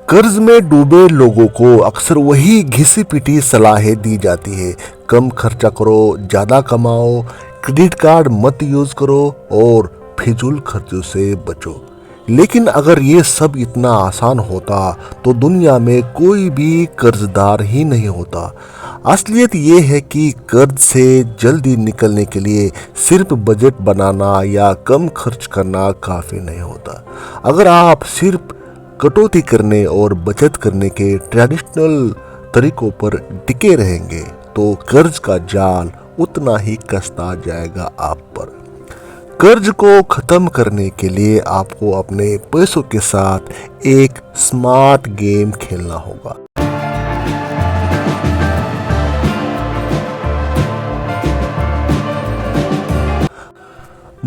कर्ज में डूबे लोगों को अक्सर वही घिसी पिटी सलाहें दी जाती है। कम खर्चा करो, ज़्यादा कमाओ, क्रेडिट कार्ड मत यूज़ करो और फिजूल खर्चों से बचो। लेकिन अगर ये सब इतना आसान होता तो दुनिया में कोई भी कर्जदार ही नहीं होता। असलियत ये है कि कर्ज से जल्दी निकलने के लिए सिर्फ बजट बनाना या कम खर्च करना काफ़ी नहीं होता। अगर आप सिर्फ कटौती करने और बचत करने के ट्रेडिशनल तरीकों पर टिके रहेंगे तो कर्ज का जाल उतना ही कसता जाएगा आप पर। कर्ज को खत्म करने के लिए आपको अपने पैसों के साथ एक स्मार्ट गेम खेलना होगा।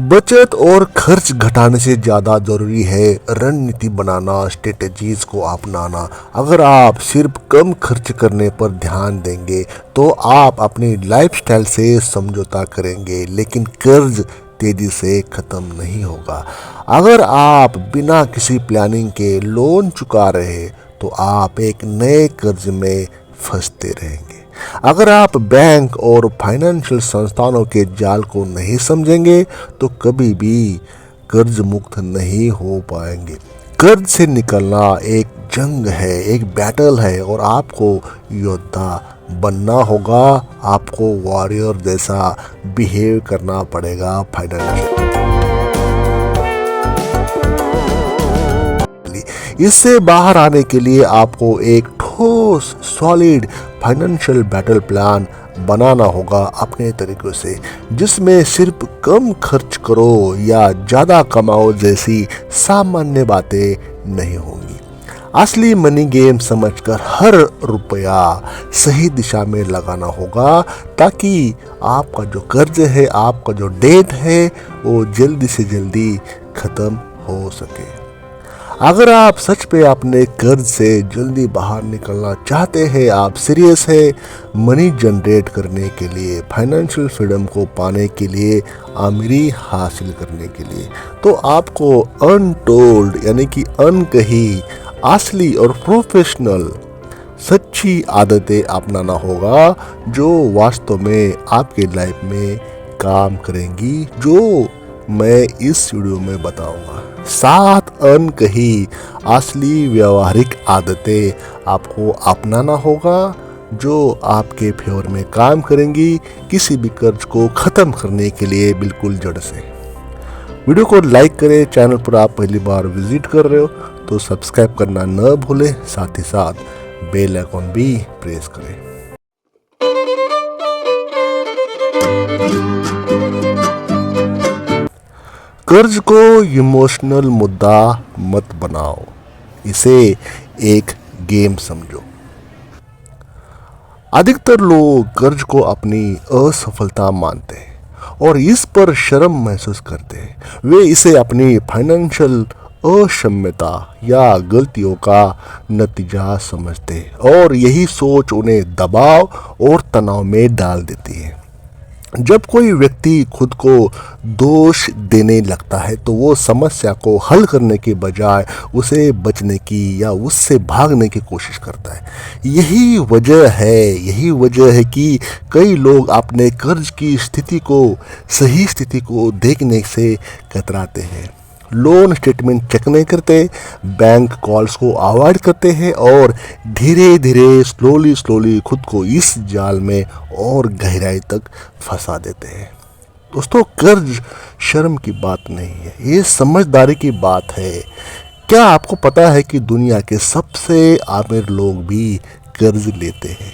बचत और खर्च घटाने से ज़्यादा ज़रूरी है रणनीति बनाना, स्ट्रेटजीज को अपनाना। अगर आप सिर्फ कम खर्च करने पर ध्यान देंगे तो आप अपनी लाइफस्टाइल से समझौता करेंगे, लेकिन कर्ज तेजी से ख़त्म नहीं होगा। अगर आप बिना किसी प्लानिंग के लोन चुका रहे तो आप एक नए कर्ज में फंसते रहेंगे। अगर आप बैंक और फाइनेंशियल संस्थानों के जाल को नहीं समझेंगे तो कभी भी कर्ज मुक्त नहीं हो पाएंगे। कर्ज से निकलना एक जंग है, एक बैटल है और आपको योद्धा बनना होगा। आपको वॉरियर जैसा बिहेव करना पड़ेगा फाइनेंशियल। इससे बाहर आने के लिए आपको एक ठोस सॉलिड फाइनेंशियल बैटल प्लान बनाना होगा अपने तरीकों से, जिसमें सिर्फ कम खर्च करो या ज़्यादा कमाओ जैसी सामान्य बातें नहीं होंगी। असली मनी गेम समझकर हर रुपया सही दिशा में लगाना होगा ताकि आपका जो कर्ज है, आपका जो डेट है वो जल्दी से जल्दी ख़त्म हो सके। अगर आप सच पे अपने कर्ज से जल्दी बाहर निकलना चाहते हैं, आप सीरियस है मनी जनरेट करने के लिए, फाइनेंशियल फ्रीडम को पाने के लिए, अमीरी हासिल करने के लिए, तो आपको अनटोल्ड यानी कि अनकही असली और प्रोफेशनल सच्ची आदतें अपनाना होगा जो वास्तव में आपके लाइफ में काम करेंगी, जो मैं इस वीडियो में बताऊंगा। 7 अनकही असली व्यवहारिक आदतें आपको अपनाना होगा जो आपके फेवर में काम करेंगी किसी भी कर्ज को ख़त्म करने के लिए बिल्कुल जड़ से। वीडियो को लाइक करें, चैनल पर आप पहली बार विजिट कर रहे हो तो सब्सक्राइब करना न भूलें, साथ ही साथ बेल आइकॉन भी प्रेस करें। कर्ज को इमोशनल मुद्दा मत बनाओ, इसे एक गेम समझो। अधिकतर लोग कर्ज को अपनी असफलता मानते हैं और इस पर शर्म महसूस करते हैं। वे इसे अपनी फाइनेंशियल अक्षमता या गलतियों का नतीजा समझते हैं और यही सोच उन्हें दबाव और तनाव में डाल देती है। जब कोई व्यक्ति खुद को दोष देने लगता है तो वो समस्या को हल करने के बजाय उसे बचने की या उससे भागने की कोशिश करता है। यही वजह है कि कई लोग अपने कर्ज की सही स्थिति को देखने से कतराते हैं, लोन स्टेटमेंट चेक नहीं करते, बैंक कॉल्स को अवॉइड करते हैं और धीरे धीरे स्लोली खुद को इस जाल में और गहराई तक फंसा देते हैं। दोस्तों, कर्ज शर्म की बात नहीं है, ये समझदारी की बात है। क्या आपको पता है कि दुनिया के सबसे अमीर लोग भी कर्ज लेते हैं,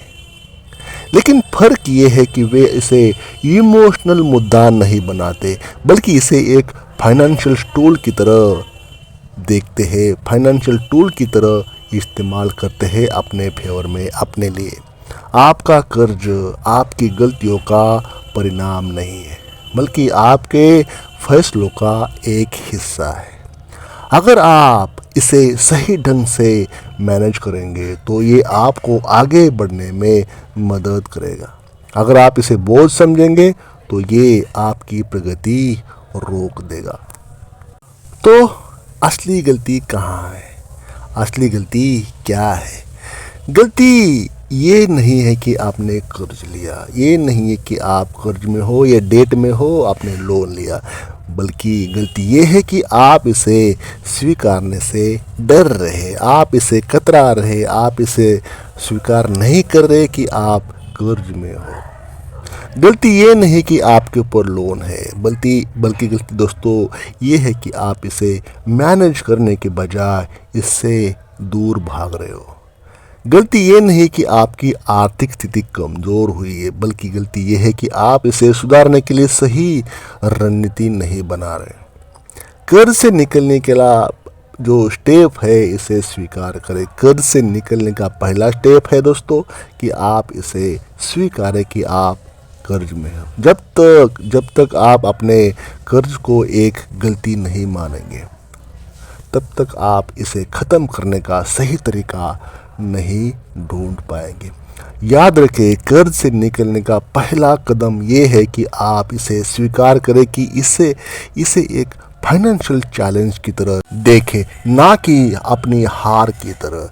लेकिन फ़र्क ये है कि वे इसे इमोशनल मुद्दा नहीं बनाते बल्कि इसे एक फाइनेंशियल टूल की तरह देखते हैं, फाइनेंशियल टूल की तरह इस्तेमाल करते हैं अपने फेवर में, अपने लिए। आपका कर्ज आपकी गलतियों का परिणाम नहीं है बल्कि आपके फैसलों का एक हिस्सा है। अगर आप इसे सही ढंग से मैनेज करेंगे तो ये आपको आगे बढ़ने में मदद करेगा। अगर आप इसे बोझ समझेंगे तो ये आपकी प्रगति रोक देगा। तो असली गलती कहाँ है? असली गलती क्या है? गलती ये नहीं है कि आपने कर्ज लिया, ये नहीं है कि आप कर्ज में हो या डेट में हो, आपने लोन लिया, बल्कि गलती ये है कि आप इसे स्वीकारने से डर रहे, आप इसे कतरा रहे, आप इसे स्वीकार नहीं कर रहे कि आप कर्ज में हो। गलती ये नहीं कि आपके ऊपर लोन है, बल्कि गलती दोस्तों ये है कि आप इसे मैनेज करने के बजाय इससे दूर भाग रहे हो। गलती ये नहीं कि आपकी आर्थिक स्थिति कमज़ोर हुई है, बल्कि गलती ये है कि आप इसे सुधारने के लिए सही रणनीति नहीं बना रहे। कर्ज से निकलने के लिए जो स्टेप है इसे स्वीकार करें। कर्ज से निकलने का पहला स्टेप है दोस्तों कि आप इसे स्वीकारें कि आप कर्ज में हो। जब तक आप अपने कर्ज को एक गलती नहीं मानेंगे, तब तक आप इसे ख़त्म करने का सही तरीका नहीं ढूंढ पाएंगे। याद रखें, कर्ज से निकलने का पहला कदम ये है कि आप इसे स्वीकार करें कि इसे एक फाइनेंशियल चैलेंज की तरह देखें, ना कि अपनी हार की तरह।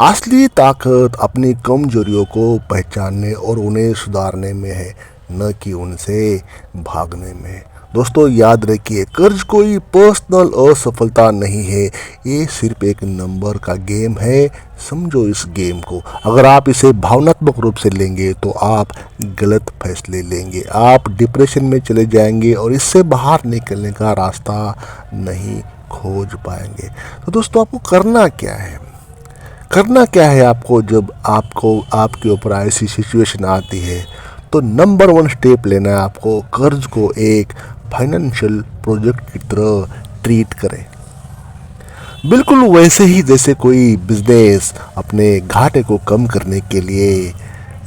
असली ताकत अपनी कमजोरियों को पहचानने और उन्हें सुधारने में है, न कि उनसे भागने में। दोस्तों याद रखिए, कर्ज कोई पर्सनल असफलता नहीं है, ये सिर्फ एक नंबर का गेम है। समझो इस गेम को। अगर आप इसे भावनात्मक रूप से लेंगे तो आप गलत फैसले लेंगे, आप डिप्रेशन में चले जाएंगे और इससे बाहर निकलने का रास्ता नहीं खोज पाएंगे। तो दोस्तों आपको करना क्या है? करना क्या है आपको जब आपके ऊपर ऐसी सिचुएशन आती है? तो नंबर 1 स्टेप लेना है आपको। कर्ज को एक फाइनेंशियल प्रोजेक्ट की तरह ट्रीट करें, बिल्कुल वैसे ही जैसे कोई बिजनेस अपने घाटे को कम करने के लिए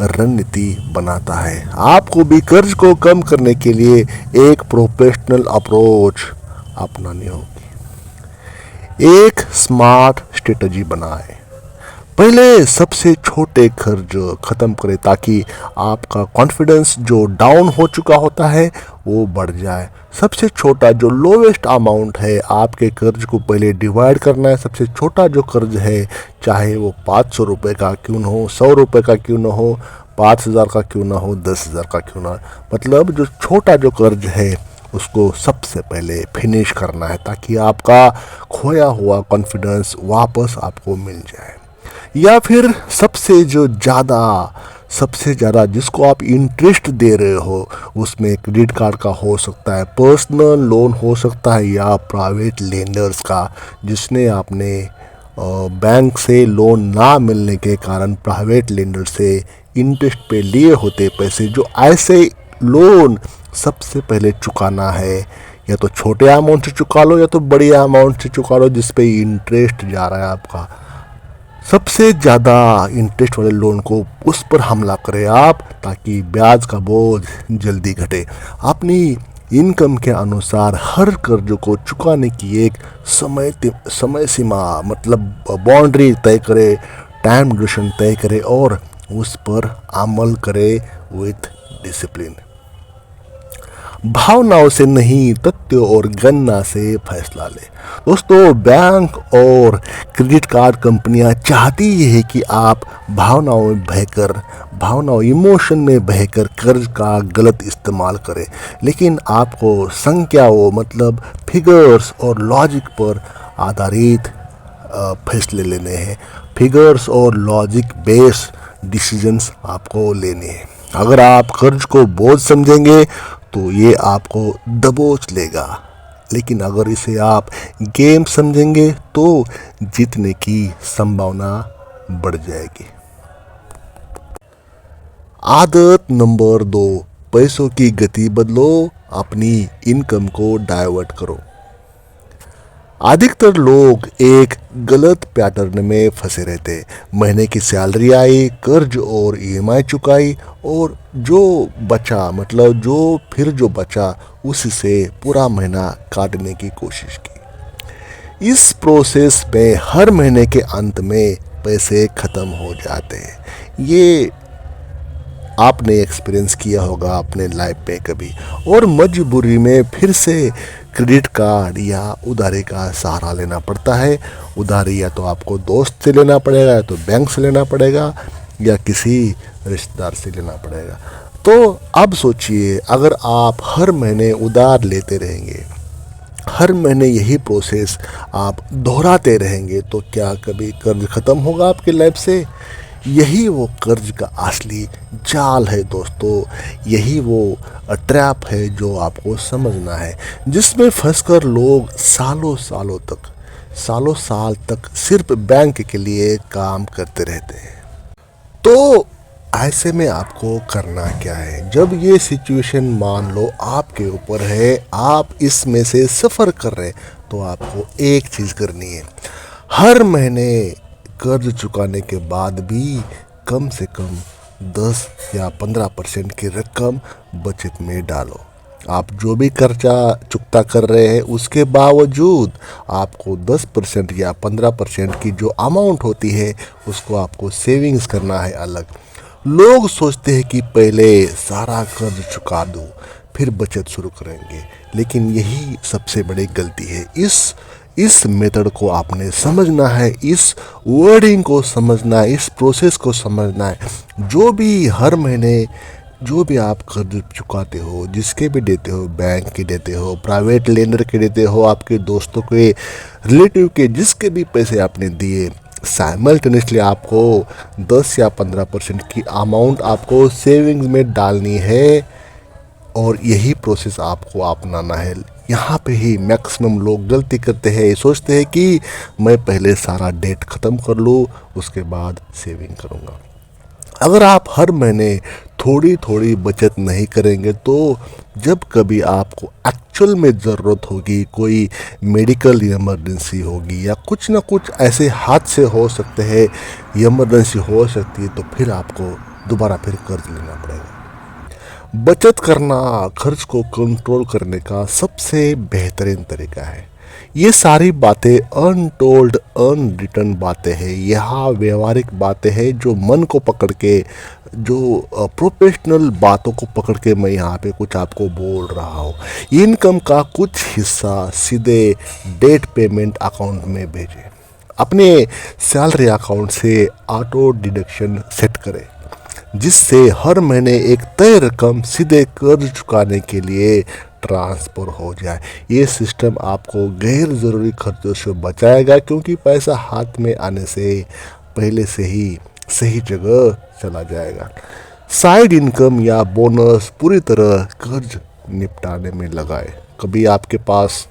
रणनीति बनाता है। आपको भी कर्ज को कम करने के लिए एक प्रोफेशनल अप्रोच अपनानी होगी। एक स्मार्ट स्ट्रेटजी बनाएं। पहले सबसे छोटे कर्ज ख़त्म करें ताकि आपका कॉन्फिडेंस जो डाउन हो चुका होता है वो बढ़ जाए। सबसे छोटा जो लोवेस्ट अमाउंट है आपके कर्ज को पहले डिवाइड करना है। सबसे छोटा जो कर्ज है, चाहे वो 500 रुपये का क्यों न हो, 100 रुपये का क्यों न हो, 5,000 का क्यों ना हो, 10,000 का क्यों ना हो, मतलब जो छोटा जो कर्ज है उसको सबसे पहले फिनिश करना है ताकि आपका खोया हुआ कॉन्फिडेंस वापस आपको मिल जाए। या फिर सबसे ज़्यादा जिसको आप इंटरेस्ट दे रहे हो, उसमें क्रेडिट कार्ड का हो सकता है, पर्सनल लोन हो सकता है, या प्राइवेट लेंडर्स का, जिसने आपने बैंक से लोन ना मिलने के कारण प्राइवेट लेंडर से इंटरेस्ट पे लिए होते पैसे। जो ऐसे लोन सबसे पहले चुकाना है, या तो छोटे अमाउंट से चुका लो या तो बड़ी अमाउंट से चुका लो जिस पे इंटरेस्ट जा रहा है आपका। सबसे ज़्यादा इंटरेस्ट वाले लोन को उस पर हमला करें आप, ताकि ब्याज का बोझ जल्दी घटे। अपनी इनकम के अनुसार हर कर्ज को चुकाने की एक समय सीमा, मतलब बाउंड्री तय करें, टाइम ड्यूरेशन तय करें और उस पर अमल करें विथ डिसिप्लिन। भावनाओं से नहीं, तथ्य और गणना से फैसला ले। दोस्तों बैंक और क्रेडिट कार्ड कंपनियां चाहती है कि आप इमोशन में बहकर कर्ज का गलत इस्तेमाल करें, लेकिन आपको संख्याओं, मतलब फिगर्स और लॉजिक पर आधारित फैसले लेने हैं। फिगर्स और लॉजिक बेस्ड डिसीजंस आपको लेने हैं। अगर आप कर्ज को बोझ समझेंगे तो ये आपको दबोच लेगा, लेकिन अगर इसे आप गेम समझेंगे तो जीतने की संभावना बढ़ जाएगी। आदत नंबर 2, पैसों की गति बदलो, अपनी इनकम को डाइवर्ट करो। अधिकतर लोग एक गलत पैटर्न में फंसे रहते। महीने की सैलरी आई, कर्ज और ईएमआई चुकाई, और जो बचा उसी से पूरा महीना काटने की कोशिश की। इस प्रोसेस में हर महीने के अंत में पैसे ख़त्म हो जाते हैं। ये आपने एक्सपीरियंस किया होगा अपने लाइफ में कभी, और मजबूरी में फिर से क्रेडिट कार्ड या उधारी का सहारा लेना पड़ता है। उधारी या तो आपको दोस्त से लेना पड़ेगा, या तो बैंक से लेना पड़ेगा, या किसी रिश्तेदार से लेना पड़ेगा। तो अब सोचिए, अगर आप हर महीने उधार लेते रहेंगे, हर महीने यही प्रोसेस आप दोहराते रहेंगे, तो क्या कभी कर्ज ख़त्म होगा आपकी लाइफ से? यही वो कर्ज का असली जाल है दोस्तों, यही वो ट्रैप है जो आपको समझना है, जिसमें फंसकर लोग सालों साल तक सिर्फ बैंक के लिए काम करते रहते हैं। तो ऐसे में आपको करना क्या है? जब ये सिचुएशन मान लो आपके ऊपर है, आप इसमें से सफ़र कर रहे हैं, तो आपको एक चीज़ करनी है। हर महीने कर्ज चुकाने के बाद भी कम से कम 10 या 15% की रकम बचत में डालो। आप जो भी कर्जा चुकता कर रहे हैं, उसके बावजूद आपको 10% या 15% की जो अमाउंट होती है, उसको आपको सेविंग्स करना है अलग। लोग सोचते हैं कि पहले सारा कर्ज चुका दूं, फिर बचत शुरू करेंगे, लेकिन यही सबसे बड़ी गलती है। इस मेथड को आपने समझना है, इस वर्डिंग को समझना है, इस प्रोसेस को समझना है। जो भी हर महीने जो भी आप कर्ज चुकाते हो, जिसके भी देते हो, बैंक के देते हो, प्राइवेट लेंडर के देते हो, आपके दोस्तों के, रिलेटिव के, जिसके भी पैसे आपने दिए, साइमल्टेनियसली आपको 10 या 15% की अमाउंट आपको सेविंग्स में डालनी है, और यही प्रोसेस आपको अपनाना है। यहाँ पे ही मैक्सिमम लोग गलती करते हैं, ये सोचते हैं कि मैं पहले सारा डेट ख़त्म कर लूँ, उसके बाद सेविंग करूँगा। अगर आप हर महीने थोड़ी थोड़ी बचत नहीं करेंगे, तो जब कभी आपको एक्चुअल में ज़रूरत होगी, कोई मेडिकल इमरजेंसी होगी, या कुछ ना कुछ ऐसे हादसे हो सकते हैं, इमरजेंसी हो सकती है, तो फिर आपको दोबारा फिर कर्ज लेना पड़ेगा। बचत करना खर्च को कंट्रोल करने का सबसे बेहतरीन तरीका है। ये सारी बातें अनटोल्ड, अनरिटन बातें हैं, यहाँ व्यवहारिक बातें हैं जो मन को पकड़ के, जो प्रोफेशनल बातों को पकड़ के मैं यहाँ पे कुछ आपको बोल रहा हूँ। इनकम का कुछ हिस्सा सीधे डेट पेमेंट अकाउंट में भेजें। अपने सैलरी अकाउंट से ऑटो डिडक्शन सेट करें, जिससे हर महीने एक तय रकम सीधे कर्ज चुकाने के लिए ट्रांसफ़र हो जाए। ये सिस्टम आपको गैर ज़रूरी खर्चों से बचाएगा, क्योंकि पैसा हाथ में आने से पहले से ही सही जगह चला जाएगा। साइड इनकम या बोनस पूरी तरह कर्ज निपटाने में लगाए। कभी आपके पास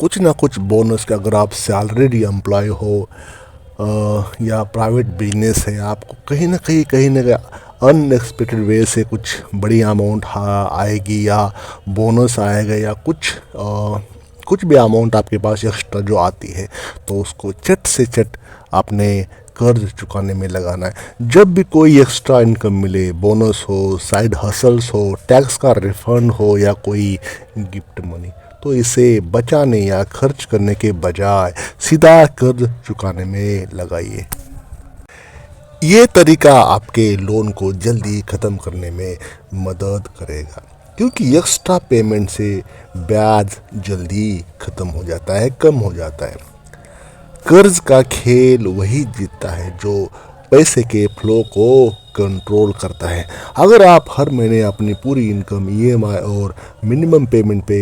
कुछ ना कुछ बोनस का, अगर आप सैलरीड एम्प्लॉय हो या प्राइवेट बिजनेस है, आपको कहीं ना कहीं अनएक्सपेक्टेड वे से कुछ बड़ी अमाउंट आएगी, या बोनस आएगा, या कुछ भी अमाउंट आपके पास एक्स्ट्रा जो आती है, तो उसको चट से चट आपने कर्ज चुकाने में लगाना है। जब भी कोई एक्स्ट्रा इनकम मिले, बोनस हो, साइड हसल्स हो, टैक्स का रिफंड हो, या कोई गिफ्ट मनी, तो इसे बचाने या खर्च करने के बजाय सीधा कर्ज चुकाने में लगाइए। ये तरीका आपके लोन को जल्दी ख़त्म करने में मदद करेगा, क्योंकि एक्स्ट्रा पेमेंट से ब्याज जल्दी ख़त्म हो जाता है, कम हो जाता है। कर्ज का खेल वही जीतता है जो पैसे के फ्लो को कंट्रोल करता है। अगर आप हर महीने अपनी पूरी इनकम ईएमआई और मिनिमम पेमेंट पे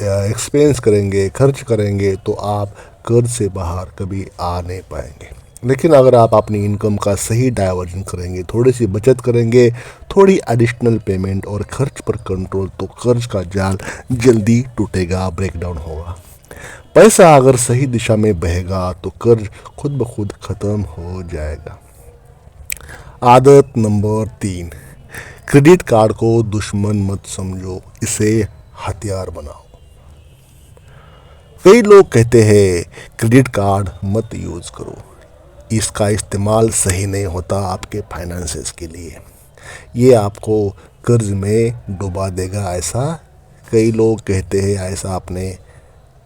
एक्सपेंस करेंगे, खर्च करेंगे, तो आप कर्ज से बाहर कभी आ नहीं पाएंगे। लेकिन अगर आप अपनी इनकम का सही डाइवर्जन करेंगे, थोड़ी सी बचत करेंगे, थोड़ी एडिशनल पेमेंट और खर्च पर कंट्रोल, तो कर्ज का जाल जल्दी टूटेगा, ब्रेकडाउन होगा। पैसा अगर सही दिशा में बहेगा, तो कर्ज खुद ब खुद ख़त्म हो जाएगा। आदत नंबर 3, क्रेडिट कार्ड को दुश्मन मत समझो, इसे हथियार बनाओ। कई लोग कहते हैं क्रेडिट कार्ड मत यूज़ करो, इसका इस्तेमाल सही नहीं होता आपके फाइनेंसेस के लिए, ये आपको कर्ज में डुबा देगा। ऐसा कई लोग कहते हैं, ऐसा आपने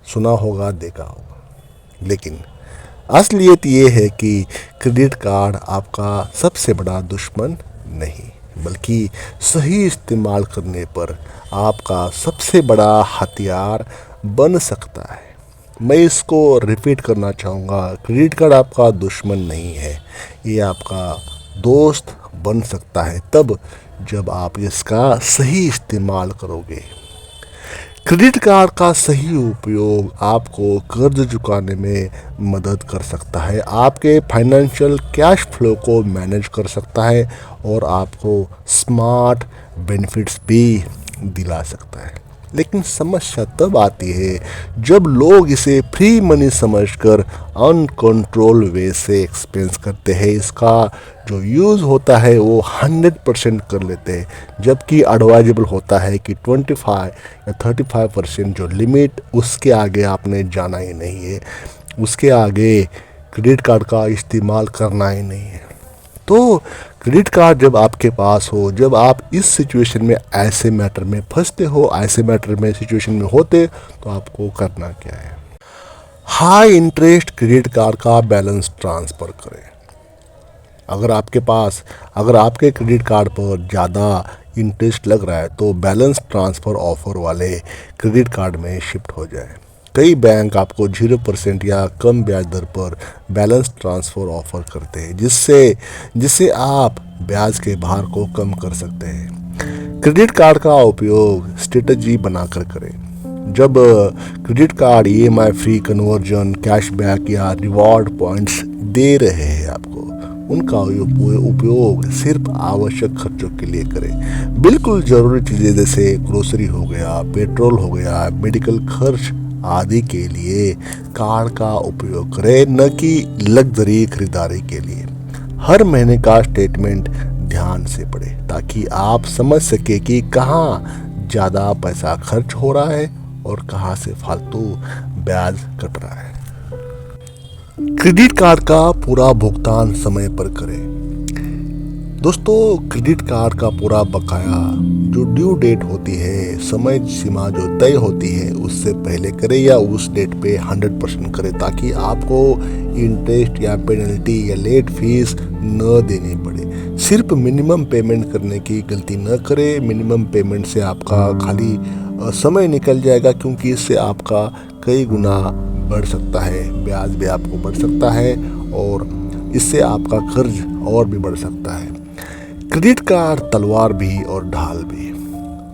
सुना होगा, देखा होगा। लेकिन असलियत ये है कि क्रेडिट कार्ड आपका सबसे बड़ा दुश्मन नहीं, बल्कि सही इस्तेमाल करने पर आपका सबसे बड़ा हथियार बन सकता है। मैं इसको रिपीट करना चाहूँगा, क्रेडिट कार्ड आपका दुश्मन नहीं है, ये आपका दोस्त बन सकता है तब जब आप इसका सही इस्तेमाल करोगे। क्रेडिट कार्ड का सही उपयोग आपको कर्ज चुकाने में मदद कर सकता है, आपके फाइनेंशियल कैश फ्लो को मैनेज कर सकता है और आपको स्मार्ट बेनिफिट्स भी दिला सकता है। लेकिन समस्या तब आती है जब लोग इसे फ्री मनी समझकर अनकंट्रोल वे से एक्सपेंस करते हैं। इसका जो यूज़ होता है वो 100% कर लेते हैं, जबकि एडवाइजेबल होता है कि 25 या 35% जो लिमिट, उसके आगे आपने जाना ही नहीं है, उसके आगे क्रेडिट कार्ड का इस्तेमाल करना ही नहीं है। तो क्रेडिट कार्ड जब आपके पास हो, जब आप इस सिचुएशन में ऐसे मैटर में फंसते हो, ऐसे मैटर में सिचुएशन में होते, तो आपको करना क्या है? हाई इंटरेस्ट क्रेडिट कार्ड का बैलेंस ट्रांसफ़र करें। अगर आपके क्रेडिट कार्ड पर ज़्यादा इंटरेस्ट लग रहा है तो बैलेंस ट्रांसफ़र ऑफर वाले क्रेडिट कार्ड में शिफ्ट हो जाए। कई बैंक आपको 0% या कम ब्याज दर पर बैलेंस ट्रांसफ़र ऑफर करते हैं, जिससे आप ब्याज के भार को कम कर सकते हैं। क्रेडिट कार्ड का उपयोग स्ट्रेटजी बनाकर करें। जब credit card EMI free conversion, cashback या रिवॉर्ड पॉइंट्स दे रहे हैं आपको, उनका उपयोग सिर्फ आवश्यक खर्चों के लिए करें। बिल्कुल ज़रूरी चीज़ें जैसे ग्रोसरी हो गया, पेट्रोल हो गया, मेडिकल खर्च आदि के लिए कार्ड का उपयोग करें, न कि लग्जरी खरीदारी के लिए। हर महीने का स्टेटमेंट ध्यान से पढ़ें ताकि आप समझ सके कि कहाँ ज़्यादा पैसा खर्च हो रहा है और कहाँ से फालतू ब्याज कट रहा है। क्रेडिट कार्ड का पूरा भुगतान समय पर करें। दोस्तों, क्रेडिट कार्ड का पूरा बकाया जो ड्यू डेट होती है, समय सीमा जो तय होती है, उससे पहले करें या उस डेट पे 100% करें ताकि आपको इंटरेस्ट या पेनल्टी या लेट फीस न देनी पड़े। सिर्फ मिनिमम पेमेंट करने की गलती न करें। मिनिमम पेमेंट से आपका खाली समय निकल जाएगा, क्योंकि इससे आपका कई गुना बढ़ सकता है, ब्याज भी आपको बढ़ सकता है और इससे आपका कर्ज और भी बढ़ सकता है। क्रेडिट कार्ड तलवार भी और ढाल भी।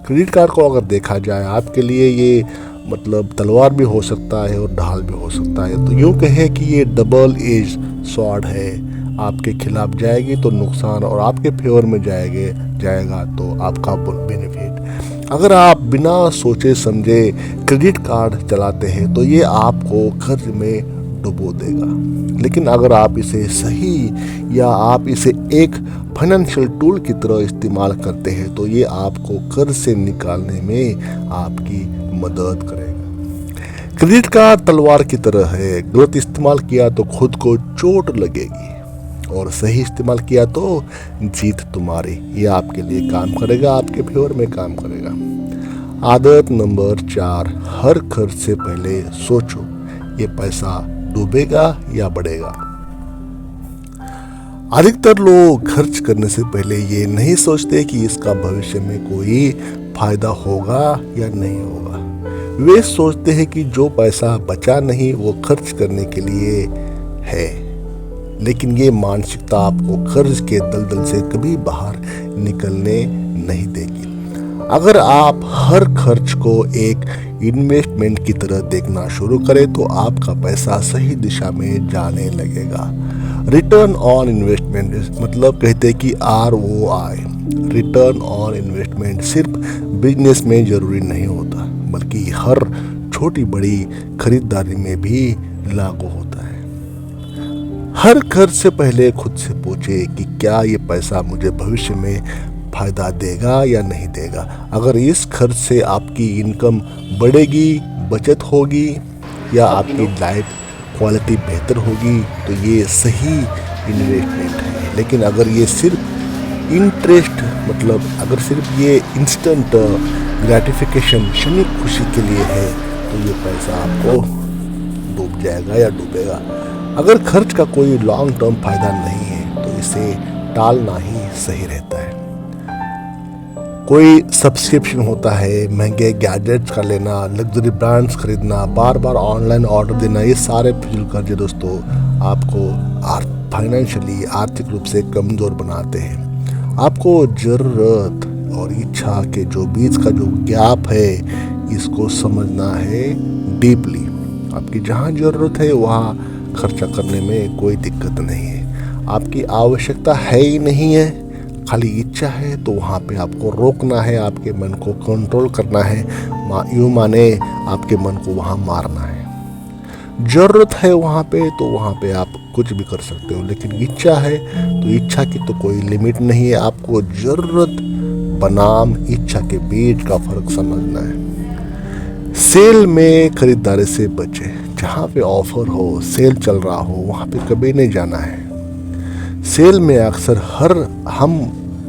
क्रेडिट कार्ड को अगर देखा जाए आपके लिए ये मतलब तलवार भी हो सकता है और ढाल भी हो सकता है। तो यूँ कहें कि ये डबल एज स्वॉर्ड है, आपके खिलाफ जाएगी तो नुकसान और आपके फेवर में जाएगा तो आपका बेनिफिट। अगर आप बिना सोचे समझे क्रेडिट कार्ड चलाते हैं तो ये आपको कर्ज में डुबो देगा, लेकिन अगर आप इसे सही या आप इसे एक फाइनेंशियल टूल की तरह इस्तेमाल करते हैं तो ये आपको कर्ज से निकालने में आपकी मदद करेगा। क्रेडिट कार्ड तलवार की तरह है, गलत इस्तेमाल किया तो खुद को चोट लगेगी और सही इस्तेमाल किया तो जीत तुम्हारी। ये आपके लिए काम करेगा, आपके फेवर में काम करेगा। आदत नंबर 4, हर खर्च से पहले सोचो ये पैसा डूबेगा या बढ़ेगा। अधिकतर लोग खर्च करने से पहले ये नहीं सोचते कि इसका भविष्य में कोई फायदा होगा या नहीं होगा। वे सोचते हैं कि जो पैसा बचा नहीं वो खर्च करने के लिए है, लेकिन ये मानसिकता आपको कर्ज के दलदल से कभी बाहर निकलने नहीं देगी। अगर आप हर खर्च को एक इन्वेस्टमेंट की तरह देखना शुरू करें तो आपका पैसा सही दिशा में जाने लगेगा। रिटर्न ऑन इन्वेस्टमेंट मतलब कहते हैं कि ROI, रिटर्न ऑन इन्वेस्टमेंट सिर्फ बिजनेस में ज़रूरी नहीं होता, बल्कि हर छोटी बड़ी खरीदारी में भी लागू होता है। हर खर्च से पहले खुद से पूछे कि क्या ये पैसा मुझे भविष्य में फायदा देगा या नहीं देगा। अगर इस खर्च से आपकी इनकम बढ़ेगी, बचत होगी या आपकी लाइफ क्वालिटी बेहतर होगी तो ये सही इन्वेस्टमेंट है। लेकिन अगर ये सिर्फ इंटरेस्ट मतलब अगर सिर्फ ये इंस्टेंट ग्रेटिफिकेशन, क्षणिक खुशी के लिए है तो ये पैसा आपको डूब जाएगा या डूबेगा। अगर खर्च का कोई लॉन्ग टर्म फायदा नहीं है तो इसे टालना ही सही रहता है। कोई सब्सक्रिप्शन होता है, महंगे गैजेट्स का लेना, लग्जरी ब्रांड्स खरीदना, बार बार ऑनलाइन ऑर्डर देना, ये सारे फिजूल खर्चे दोस्तों आपको फाइनेंशियली आर्थिक रूप से कमज़ोर बनाते हैं। आपको ज़रूरत और इच्छा के जो बीच का जो गैप है इसको समझना है डीपली। आपकी जहाँ ज़रूरत है वहाँ खर्चा करने में कोई दिक्कत नहीं है। आपकी आवश्यकता है ही नहीं है, खाली इच्छा है, तो वहाँ पे आपको रोकना है, आपके मन को कंट्रोल करना है, यूँ माने आपके मन को वहाँ मारना है। ज़रूरत है वहाँ पे तो वहाँ पे आप कुछ भी कर सकते हो, लेकिन इच्छा है तो इच्छा की तो कोई लिमिट नहीं है। आपको ज़रूरत बनाम इच्छा के बीच का फ़र्क समझना है। सेल में खरीदारी से बचे। जहाँ पे ऑफर हो, सेल चल रहा हो, वहाँ पे कभी नहीं जाना है। सेल में अक्सर हम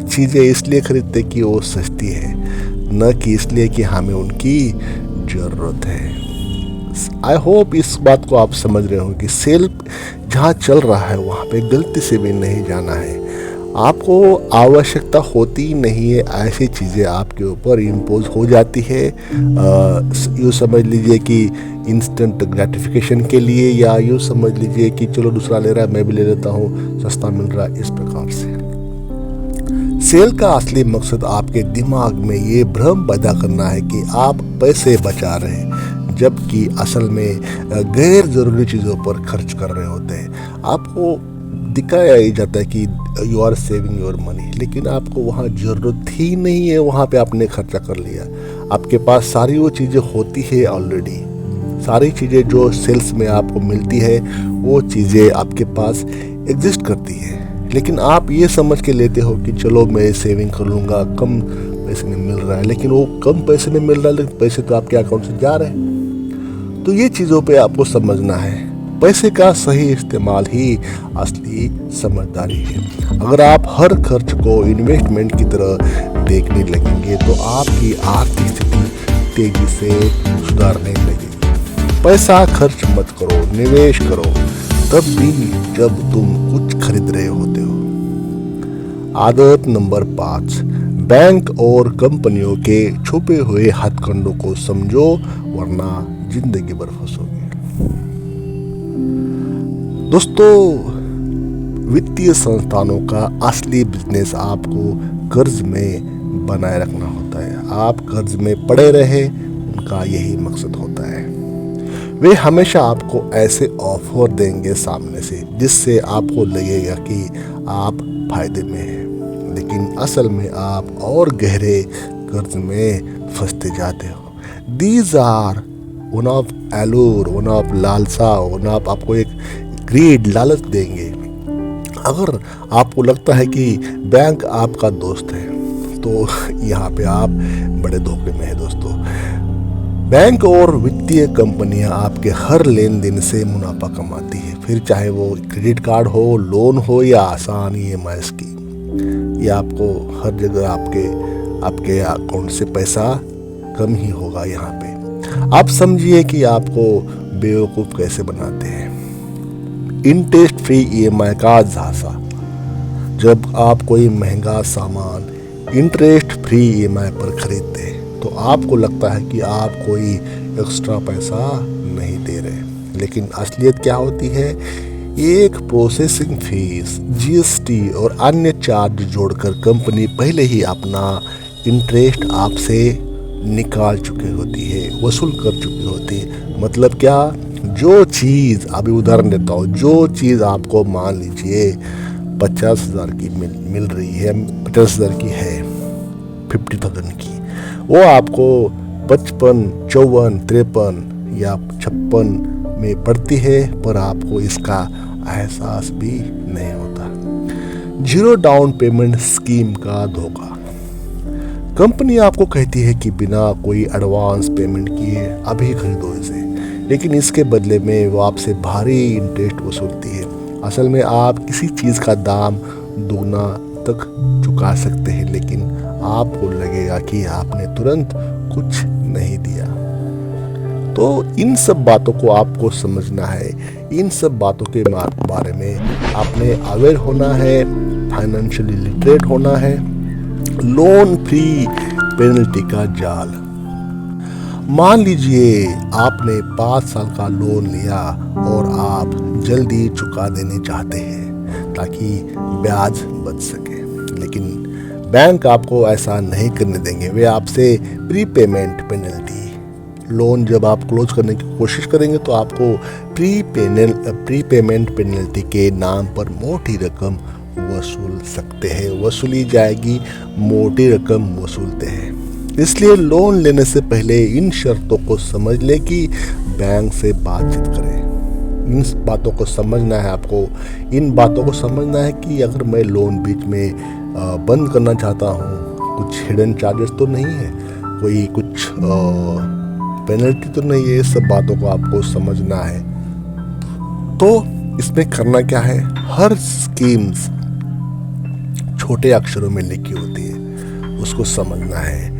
चीज़ें इसलिए खरीदते कि वो सस्ती है, न कि इसलिए कि हमें उनकी ज़रूरत है। आई होप इस बात को आप समझ रहे हो कि सेल जहाँ चल रहा है वहाँ पे गलती से भी नहीं जाना है। आपको आवश्यकता होती नहीं है, ऐसी चीज़ें आपके ऊपर इम्पोज हो जाती है। यूँ समझ लीजिए कि इंस्टेंट ग्रेटिफिकेशन के लिए, या यूँ समझ लीजिए कि चलो दूसरा ले रहा है मैं भी ले लेता हूँ, सस्ता मिल रहा है, इस प्रकार से। सेल का असली मकसद आपके दिमाग में ये भ्रम पैदा करना है कि आप पैसे बचा रहे हैं, जबकि असल में गैर ज़रूरी चीज़ों पर खर्च कर रहे होते हैं। आपको दिखाया ही जाता है कि you are saving your money, लेकिन आपको वहाँ ज़रूरत ही नहीं है, वहाँ पे आपने खर्चा कर लिया। आपके पास सारी वो चीज़ें होती है ऑलरेडी, सारी चीज़ें जो सेल्स में आपको मिलती है वो चीज़ें आपके पास एग्जिस्ट करती है, लेकिन आप ये समझ के लेते हो कि चलो मैं सेविंग कर लूँगा, कम पैसे में मिल रहा है, लेकिन वो कम पैसे में मिल रहा है, लेकिन पैसे तो आपके अकाउंट से जा रहे हैं। तो ये चीज़ों पे आपको समझना है। पैसे का सही इस्तेमाल ही असली समझदारी है। अगर आप हर खर्च को इन्वेस्टमेंट की तरह देखने लगेंगे तो आपकी आर्थिक स्थिति तेजी से सुधारने लगेगी। पैसा खर्च मत करो, निवेश करो, तब भी जब तुम कुछ खरीद रहे होते हो। आदत नंबर 5, बैंक और कंपनियों के छुपे हुए हथकंडों को समझो, वरना जिंदगी भर फंसोगे। दोस्तों, वित्तीय संस्थानों का असली बिजनेस आपको कर्ज में बनाए रखना होता है। आप कर्ज में पड़े रहे, उनका यही मकसद होता है। वे हमेशा आपको ऐसे ऑफर देंगे सामने से जिससे आपको लगेगा कि आप फायदे में हैं, लेकिन असल में आप और गहरे कर्ज में फंसते जाते हो। These are one of allure, one of लालसा, वन ऑफ आपको एक ग्रीड, लालच देंगे। अगर आपको लगता है कि बैंक आपका दोस्त है तो यहाँ पे आप बड़े धोखे में हैं दोस्तों। बैंक और वित्तीय कंपनियां आपके हर लेन देन से मुनाफा कमाती है, फिर चाहे वो क्रेडिट कार्ड हो, लोन हो या आसान EMI की। ये आपको हर जगह आपके अकाउंट से पैसा कम ही होगा। यहाँ पे आप समझिए कि आपको बेवकूफ़ कैसे बनाते हैं। इंटरेस्ट फ्री EMI का झांसा। जब आप कोई महंगा सामान इंटरेस्ट फ्री EMI पर खरीदते हैं तो आपको लगता है कि आप कोई एक्स्ट्रा पैसा नहीं दे रहे, लेकिन असलियत क्या होती है? एक प्रोसेसिंग फीस, GST और अन्य चार्ज जोड़कर कंपनी पहले ही अपना इंटरेस्ट आपसे निकाल चुकी होती है, वसूल कर चुकी होती है। मतलब क्या? जो चीज़, अभी उदाहरण देता हूँ, जो चीज़ आपको मान लीजिए 50,000 की मिल रही है, 50,000 की है, 50,000 की, वो आपको 55, 54, 53 या 56 में पड़ती है, पर आपको इसका एहसास भी नहीं होता। जीरो डाउन पेमेंट स्कीम का धोखा। कंपनी आपको कहती है कि बिना कोई एडवांस पेमेंट किए अभी खरीदो इसे, लेकिन इसके बदले में वो आपसे भारी इंटरेस्ट वसूलती है। असल में आप किसी चीज़ का दाम दुगना तक चुका सकते हैं, लेकिन आपको लगेगा कि आपने तुरंत कुछ नहीं दिया। तो इन सब बातों को आपको समझना है। इन सब बातों के बारे में आपने अवेयर होना है, फाइनेंशियली लिटरेट होना है। लोन फ्री पेनल्टी का जाल। मान लीजिए आपने 5 साल का लोन लिया और आप जल्दी चुका देने चाहते हैं ताकि ब्याज बच सके, लेकिन बैंक आपको ऐसा नहीं करने देंगे। वे आपसे प्रीपेमेंट पेनल्टी, लोन जब आप क्लोज करने की कोशिश करेंगे तो आपको प्रीपेमेंट पेनल्टी के नाम पर मोटी रकम वसूल सकते हैं, वसूली जाएगी, मोटी रकम वसूलते हैं। इसलिए लोन लेने से पहले इन शर्तों को समझ ले कि बैंक से बातचीत करें। इन बातों को समझना है आपको, इन बातों को समझना है कि अगर मैं लोन बीच में बंद करना चाहता हूँ, कुछ हिडन चार्जेस तो नहीं है, कोई कुछ पेनल्टी तो नहीं है, सब बातों को आपको समझना है। तो इसमें करना क्या है, हर स्कीम्स छोटे अक्षरों में लिखी होती है, उसको समझना है।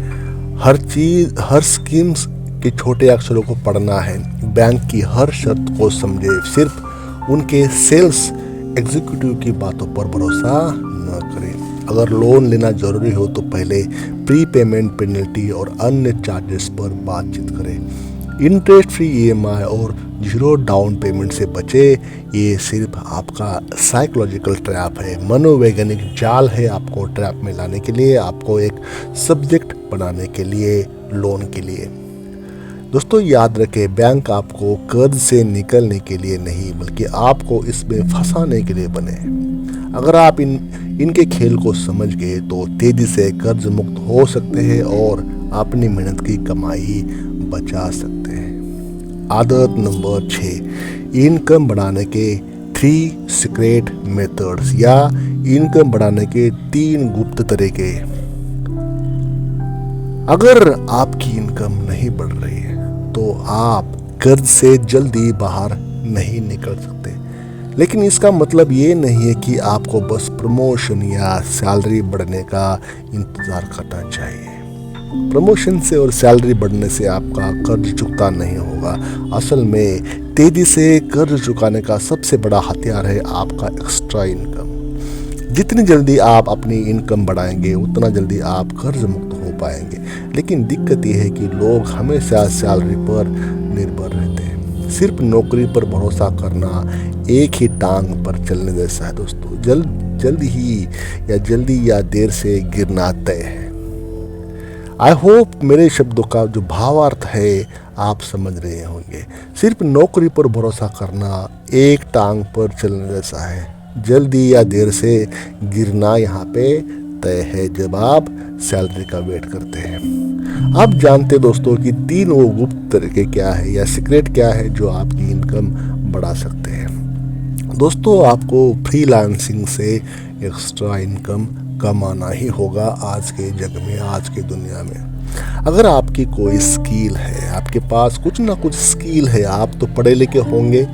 हर स्कीम्स के छोटे अक्षरों को पढ़ना है। बैंक की हर शर्त को समझे, सिर्फ उनके सेल्स एग्जीक्यूटिव की बातों पर भरोसा न करें। अगर लोन लेना जरूरी हो तो पहले प्रीपेमेंट पेनल्टी और अन्य चार्जेस पर बातचीत करें। इंटरेस्ट फ्री ईएमआई और 0 डाउन पेमेंट से बचे। ये सिर्फ आपका साइकोलॉजिकल ट्रैप है, मनोवैज्ञानिक जाल है आपको ट्रैप में लाने के लिए, आपको एक सब्जेक्ट बनाने के लिए, लोन के लिए। दोस्तों याद रखें, बैंक आपको कर्ज से निकलने के लिए नहीं बल्कि आपको इसमें फंसाने के लिए बने। अगर आप इनके खेल को समझ गए तो तेजी से कर्ज मुक्त हो सकते हैं और अपनी मेहनत की कमाई बचा सकते हैं। आदत नंबर 6, इनकम बढ़ाने के 3 सीक्रेट मेथड्स या इनकम बढ़ाने के 3 गुप्त तरीके। अगर आपकी इनकम नहीं बढ़ रही है तो आप कर्ज से जल्दी बाहर नहीं निकल सकते, लेकिन इसका मतलब ये नहीं है कि आपको बस प्रमोशन या सैलरी बढ़ने का इंतज़ार करना चाहिए। प्रमोशन से और सैलरी बढ़ने से आपका कर्ज चुकता नहीं होगा। असल में तेजी से कर्ज चुकाने का सबसे बड़ा हथियार है आपका एक्स्ट्रा इनकम। जितनी जल्दी आप अपनी इनकम बढ़ाएंगे उतना जल्दी आप कर्ज मुक्त हो पाएंगे। लेकिन दिक्कत यह है कि लोग हमेशा सैलरी पर निर्भर रहते हैं। सिर्फ नौकरी पर भरोसा करना एक ही टांग पर चलने जैसा है दोस्तों। जल्दी या देर से गिरना तय है। आई होप मेरे शब्दों का जो भावार्थ है आप समझ रहे होंगे। सिर्फ नौकरी पर भरोसा करना एक टांग पर चलने जैसा है। जल्दी या देर से गिरना यहाँ पे तय है जब आप सैलरी का वेट करते हैं। आप जानते दोस्तों कि 3 वो गुप्त तरीके क्या है या सीक्रेट क्या है जो आपकी इनकम बढ़ा सकते हैं। दोस्तों आपको फ्रीलांसिंग से एक्स्ट्रा इनकम कमाना ही होगा आज के जग में, आज की दुनिया में। अगर आपकी कोई स्किल है, आपके पास कुछ ना कुछ स्किल है, आप तो पढ़े लिखे होंगे,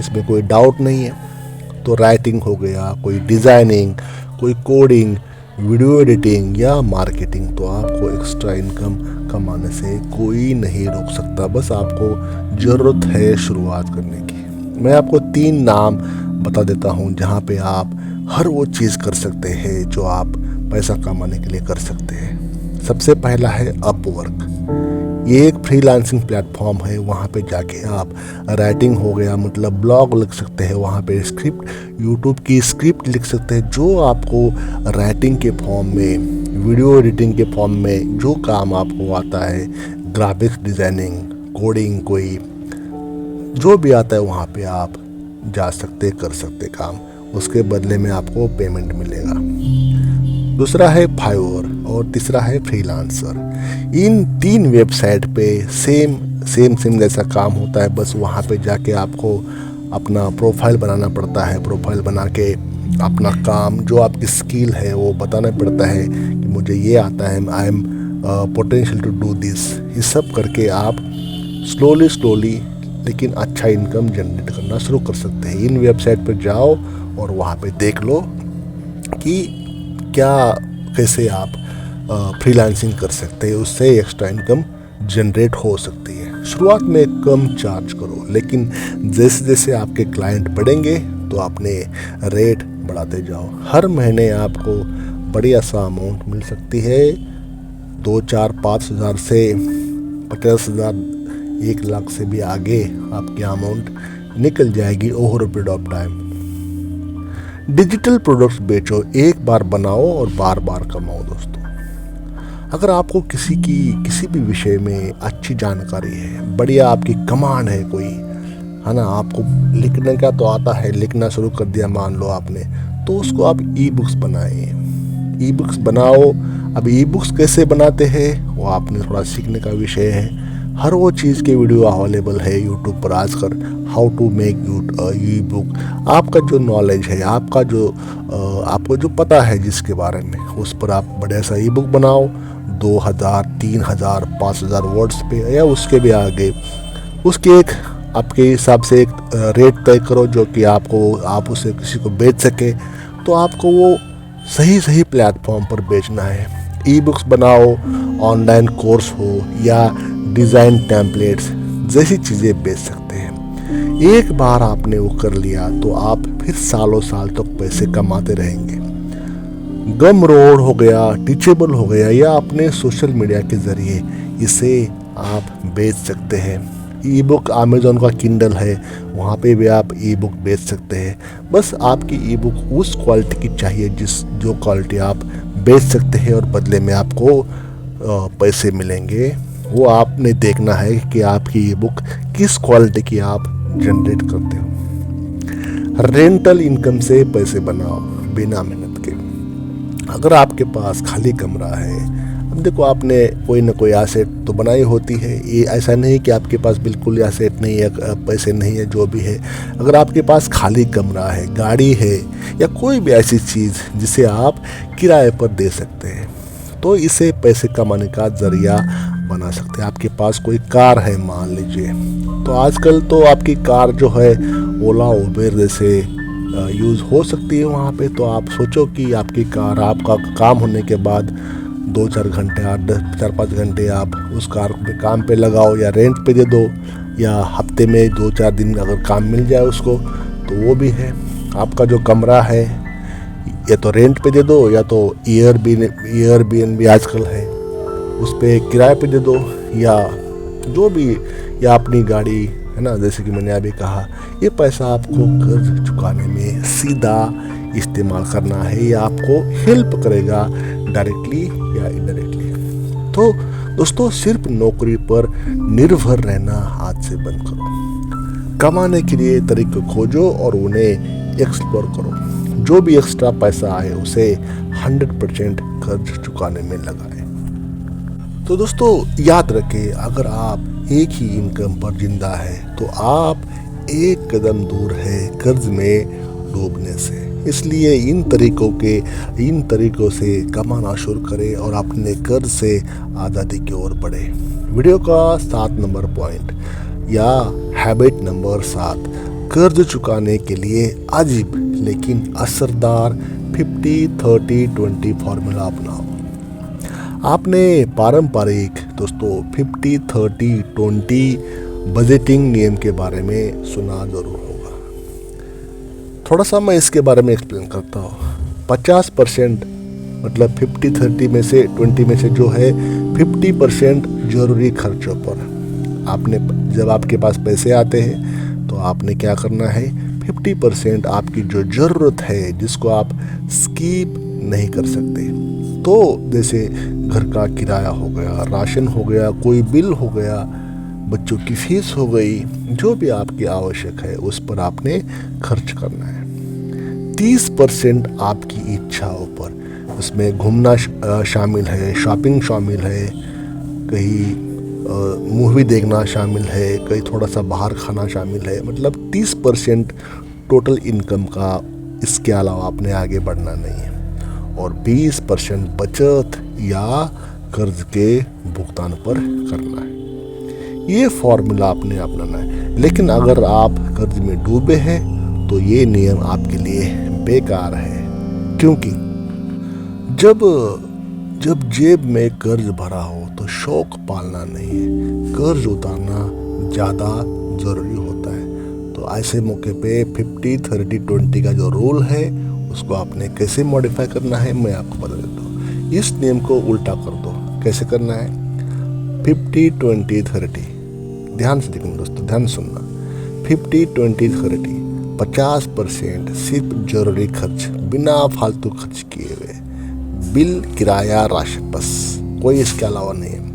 इसमें कोई डाउट नहीं है। तो राइटिंग हो गया, कोई डिज़ाइनिंग, कोई कोडिंग, वीडियो एडिटिंग या मार्केटिंग, तो आपको एक्स्ट्रा इनकम कमाने से कोई नहीं रोक सकता। बस आपको ज़रूरत है शुरुआत करने की। मैं आपको 3 नाम बता देता हूँ जहाँ पे आप हर वो चीज़ कर सकते हैं जो आप पैसा कमाने के लिए कर सकते हैं। सबसे पहला है अपवर्क। ये एक फ्रीलांसिंग प्लेटफॉर्म है। वहाँ पे जाके आप राइटिंग हो गया, मतलब ब्लॉग लिख सकते हैं, वहाँ पे स्क्रिप्ट, यूट्यूब की स्क्रिप्ट लिख सकते हैं। जो आपको राइटिंग के फॉर्म में, वीडियो एडिटिंग के फॉर्म में जो काम आपको आता है, ग्राफिक्स डिज़ाइनिंग, कोडिंग, कोई जो भी आता है वहाँ पे आप जा सकते, कर सकते काम। उसके बदले में आपको पेमेंट मिलेगा। दूसरा है फाइवर और तीसरा है फ्रीलांसर। इन 3 वेबसाइट पे सेम जैसा काम होता है। बस वहाँ पे जाके आपको अपना प्रोफाइल बनाना पड़ता है। प्रोफाइल बना के अपना काम, जो आपकी स्किल है वो बताना पड़ता है कि मुझे ये आता है, I am potential to do this. ये सब करके आप स्लोली लेकिन अच्छा इनकम जनरेट करना शुरू कर सकते हैं। इन वेबसाइट पर जाओ और वहाँ पे देख लो कि कैसे आप फ्रीलांसिंग कर सकते हैं, उससे एक्स्ट्रा इनकम जनरेट हो सकती है। शुरुआत में कम चार्ज करो, लेकिन जैसे जैसे आपके क्लाइंट बढ़ेंगे तो अपने रेट बढ़ाते जाओ। हर महीने आपको बढ़िया सा अमाउंट मिल सकती है। 2-4-5 हज़ार से 50,000, 1 लाख से भी आगे आपकी अमाउंट निकल जाएगी over a period of time. Digital products बेचो, एक बार बनाओ और बार बार कमाओ दोस्तों। अगर आपको किसी भी विषय में अच्छी जानकारी है, बढ़िया आपकी कमांड है कोई, है ना, आपको लिखने का तो आता है, लिखना शुरू कर दिया मान लो आपने, तो उसको आप ई बुक्स बनाइए, ई बुक्स बनाओ। अब ई बुक्स कैसे बनाते हैं वो आपने थोड़ा सीखने का विषय है। हर वो चीज़ के वीडियो अवेलेबल है यूट्यूब पर आजकल, how to make ebook. आपका जो नॉलेज है, आपको जो पता है जिसके बारे में, उस पर आप बढ़िया सा ई बुक बनाओ, 2,000, 3,000, 5,000 वर्ड्स पे या उसके भी आगे। उसके एक आपके हिसाब से एक रेट तय करो जो कि आप उसे किसी को बेच सके। तो आपको वो सही प्लेटफॉर्म पर बेचना है। ई बुक्स बनाओ, ऑनलाइन कोर्स हो या डिज़ाइन टेम्पलेट्स जैसी चीज़ें बेच सकते हैं। एक बार आपने वो कर लिया तो आप फिर सालों साल तक पैसे कमाते रहेंगे। गम रोड हो गया, टीचेबल हो गया, या अपने सोशल मीडिया के ज़रिए इसे आप बेच सकते हैं। ई बुक अमेज़ॉन का किंडल है, वहाँ पे भी आप ई बुक बेच सकते हैं। बस आपकी ई बुक उस क्वालिटी की चाहिए जो क्वालिटी आप बेच सकते हैं और बदले में आपको पैसे मिलेंगे। वो आपने देखना है कि आपकी ई बुक किस क्वालिटी की आप जनरेट करते हो। रेंटल इनकम से पैसे बनाओ बिना मेहनत के। अगर आपके पास खाली कमरा है, अब देखो आपने कोई ना कोई एसेट तो बनाई होती है, ये ऐसा नहीं कि आपके पास बिल्कुल एसेट नहीं है, पैसे नहीं है, जो भी है। अगर आपके पास खाली कमरा है, गाड़ी है या कोई भी ऐसी चीज़ जिसे आप किराए पर दे सकते हैं, तो इसे पैसे कमाने का ज़रिया बना सकते हैं। आपके पास कोई कार है मान लीजिए, तो आजकल तो आपकी कार जो है ओला उबेर जैसे यूज़ हो सकती है वहाँ पे। तो आप सोचो कि आपकी कार, आपका काम होने के बाद 2-4 घंटे, 4-5 घंटे आप उस कार पे काम पे लगाओ या रेंट पे दे दो, या हफ्ते में 2-4 दिन अगर काम मिल जाए उसको तो वो भी है। आपका जो कमरा है या तो रेंट पे दे दो या तो एयरबीएनबी आजकल है उस पर किराए पे दे दो, या जो भी, या अपनी गाड़ी है ना, जैसे कि मैंने अभी कहा, ये पैसा आपको कर्ज चुकाने में सीधा इस्तेमाल करना है। ये आपको हेल्प करेगा डायरेक्टली या इनडायरेक्टली। तो दोस्तों, सिर्फ नौकरी पर निर्भर रहना आज से बंद करो। कमाने के लिए तरीके खोजो और उन्हें एक्सप्लोर करो। जो भी एक्स्ट्रा पैसा आए उसे 100% कर्ज चुकाने में लगाए। तो दोस्तों याद रखें, अगर आप एक ही इनकम पर जिंदा है तो आप एक कदम दूर है कर्ज में डूबने से। इसलिए इन तरीकों से कमाना शुरू करें और अपने कर्ज से आज़ादी की ओर बढ़े। वीडियो का 7 नंबर पॉइंट या हैबिट नंबर 7, कर्ज चुकाने के लिए अजीब लेकिन असरदार 50-30-20 फार्मूला अपनाओ। आपने पारंपरिक दोस्तों 50-30-20 बजटिंग नियम के बारे में सुना जरूर होगा। थोड़ा सा मैं इसके बारे में एक्सप्लेन करता हूँ। 50% मतलब 50-30 में से 20 में से जो है 50% जरूरी खर्चों पर। आपने जब आपके पास पैसे आते हैं तो आपने क्या करना है, 50% आपकी जो ज़रूरत है जिसको आप स्किप नहीं कर सकते, तो जैसे घर का किराया हो गया, राशन हो गया, कोई बिल हो गया, बच्चों की फीस हो गई, जो भी आपकी आवश्यक है उस पर आपने खर्च करना है। 30% आपकी इच्छाओं पर, उसमें घूमना शामिल है, शॉपिंग शामिल है, कहीं मूवी देखना शामिल है, कहीं थोड़ा सा बाहर खाना शामिल है। मतलब 30% टोटल इनकम का, इसके अलावा आपने आगे बढ़ना नहीं है। और 20% बचत या कर्ज के भुगतान पर करना है। ये फॉर्मूला आपने अपनाना है। लेकिन अगर आप कर्ज में डूबे हैं तो ये नियम आपके लिए बेकार है, क्योंकि जब जेब में कर्ज भरा हो तो शौक पालना नहीं है, कर्ज उतारना ज़्यादा ज़रूरी होता है। तो ऐसे मौके पे 50-30-20 का जो रूल है उसको आपने कैसे मॉडिफाई करना है मैं आपको बता देता हूँ। इस नियम को उल्टा कर दो। कैसे करना है? 50-20-30। ध्यान से देखना दोस्तों, ध्यान सुनना। 50-20-30, 50% सिर्फ जरूरी खर्च, बिना फालतू खर्च किए हुए, बिल, किराया, राशन, बस, कोई इसके अलावा नहीं है।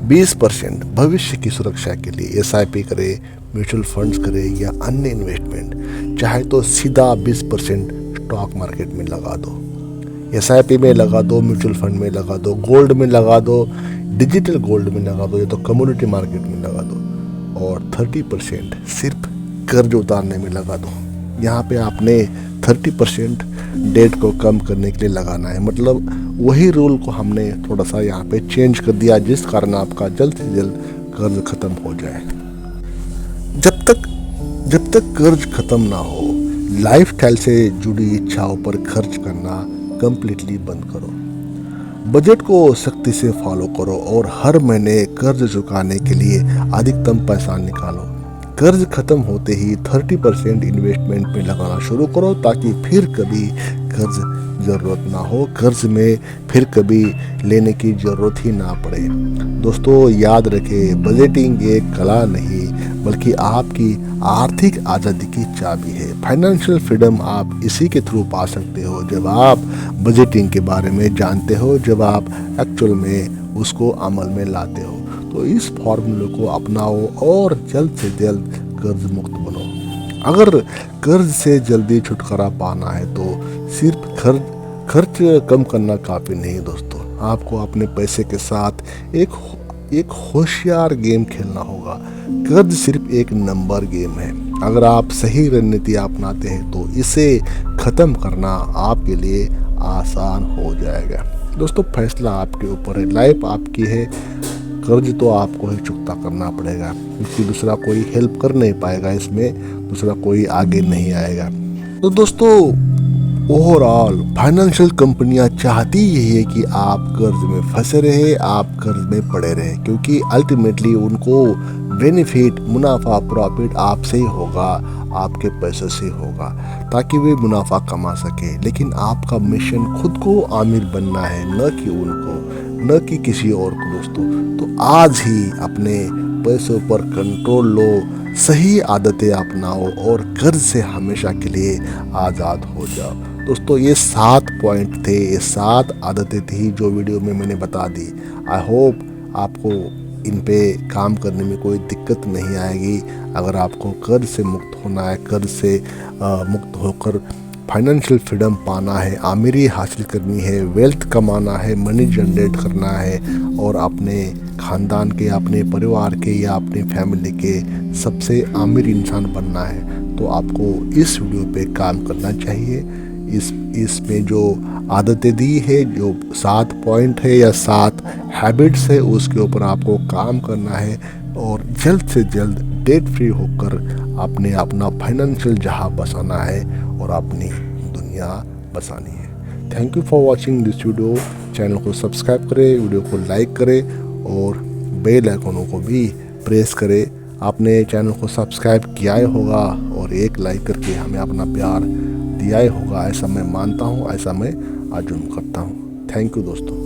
20% भविष्य की सुरक्षा के लिए SIP करे, म्यूचुअल फंड्स करे या अन्य इन्वेस्टमेंट। चाहे तो सीधा 20% स्टॉक मार्केट में लगा दो, SIP में लगा दो, म्यूचुअल फंड में लगा दो, गोल्ड में लगा दो, डिजिटल गोल्ड में लगा दो या तो कम्युनिटी मार्केट में लगा दो। और 30% सिर्फ कर्ज उतारने में लगा दो। यहाँ पे आपने 30% डेट को कम करने के लिए लगाना है। मतलब वही रूल को हमने थोड़ा सा यहाँ पे चेंज कर दिया, जिस कारण आपका जल्द से जल्द कर्ज खत्म हो जाए। जब तक कर्ज खत्म ना हो, लाइफस्टाइल से जुड़ी इच्छाओं पर खर्च करना कंप्लीटली बंद करो। बजट को सख्ती से फॉलो करो और हर महीने कर्ज चुकाने के लिए अधिकतम पैसा निकालो। कर्ज खत्म होते ही 30% इन्वेस्टमेंट में लगाना शुरू करो, ताकि फिर कभी कर्ज ज़रूरत ना हो, कर्ज में फिर कभी लेने की ज़रूरत ही ना पड़े। दोस्तों याद रखें, बजटिंग एक कला नहीं बल्कि आपकी आर्थिक आज़ादी की चाबी है। फाइनेंशियल फ्रीडम आप इसी के थ्रू पा सकते हो, जब आप बजटिंग के बारे में जानते हो, जब आप एक्चुअल में उसको अमल में लाते हो। तो इस फॉर्मूले को अपनाओ और जल्द से जल्द कर्ज मुक्त बनो। अगर कर्ज से जल्दी छुटकारा पाना है तो सिर्फ खर्च कम करना काफ़ी नहीं दोस्तों, आपको अपने पैसे के साथ एक होशियार गेम खेलना होगा। कर्ज सिर्फ एक नंबर गेम है। अगर आप सही रणनीति अपनाते हैं तो इसे ख़त्म करना आपके लिए आसान हो जाएगा। दोस्तों फैसला आपके ऊपर है, लाइफ आपकी है। कर्ज तो आपको ही चुकता करना पड़ेगा, क्योंकि दूसरा कोई हेल्प कर नहीं पाएगा, इसमें दूसरा कोई आगे नहीं आएगा। तो दोस्तों ओवरऑल फाइनेंशियल कंपनियां चाहती यही है कि आप कर्ज में फंसे रहे, आप कर्ज में पड़े रहे, क्योंकि अल्टीमेटली उनको बेनिफिट, मुनाफा, प्रॉफिट आपसे ही होगा, आपके पैसे से होगा, ताकि वे मुनाफा कमा सके। लेकिन आपका मिशन खुद को आमिर बनना है, न कि उनको, न कि किसी और को दोस्तों। तो आज ही अपने पैसों पर कंट्रोल लो, सही आदतें अपनाओ और कर्ज से हमेशा के लिए आज़ाद हो जाओ। दोस्तों ये 7 पॉइंट थे, ये 7 आदतें थी जो वीडियो में मैंने बता दी। आई होप आपको इन पे काम करने में कोई दिक्कत नहीं आएगी। अगर आपको कर्ज से मुक्त होना है, कर्ज से मुक्त होकर फाइनेंशियल फ्रीडम पाना है, आमिरी हासिल करनी है, वेल्थ कमाना है, मनी जनरेट करना है और अपने ख़ानदान के, अपने परिवार के या अपनी फैमिली के सबसे आमिर इंसान बनना है, तो आपको इस वीडियो पे काम करना चाहिए। इसमें जो आदतें दी है, जो 7 पॉइंट है या 7 हैबिट्स है, उसके ऊपर आपको काम करना है और जल्द से जल्द डेट फ्री होकर अपना फाइनेंशियल जहां बसाना है और अपनी दुनिया बसानी है। Thank you for watching this video. Channel को सब्सक्राइब करें, वीडियो को लाइक करें और बेल आइकनों को भी प्रेस करें। आपने चैनल को सब्सक्राइब किया ही होगा और एक लाइक करके हमें अपना प्यार दिया ही होगा, ऐसा मैं मानता हूँ, ऐसा मैं अज्यूम करता हूँ। थैंक यू दोस्तों।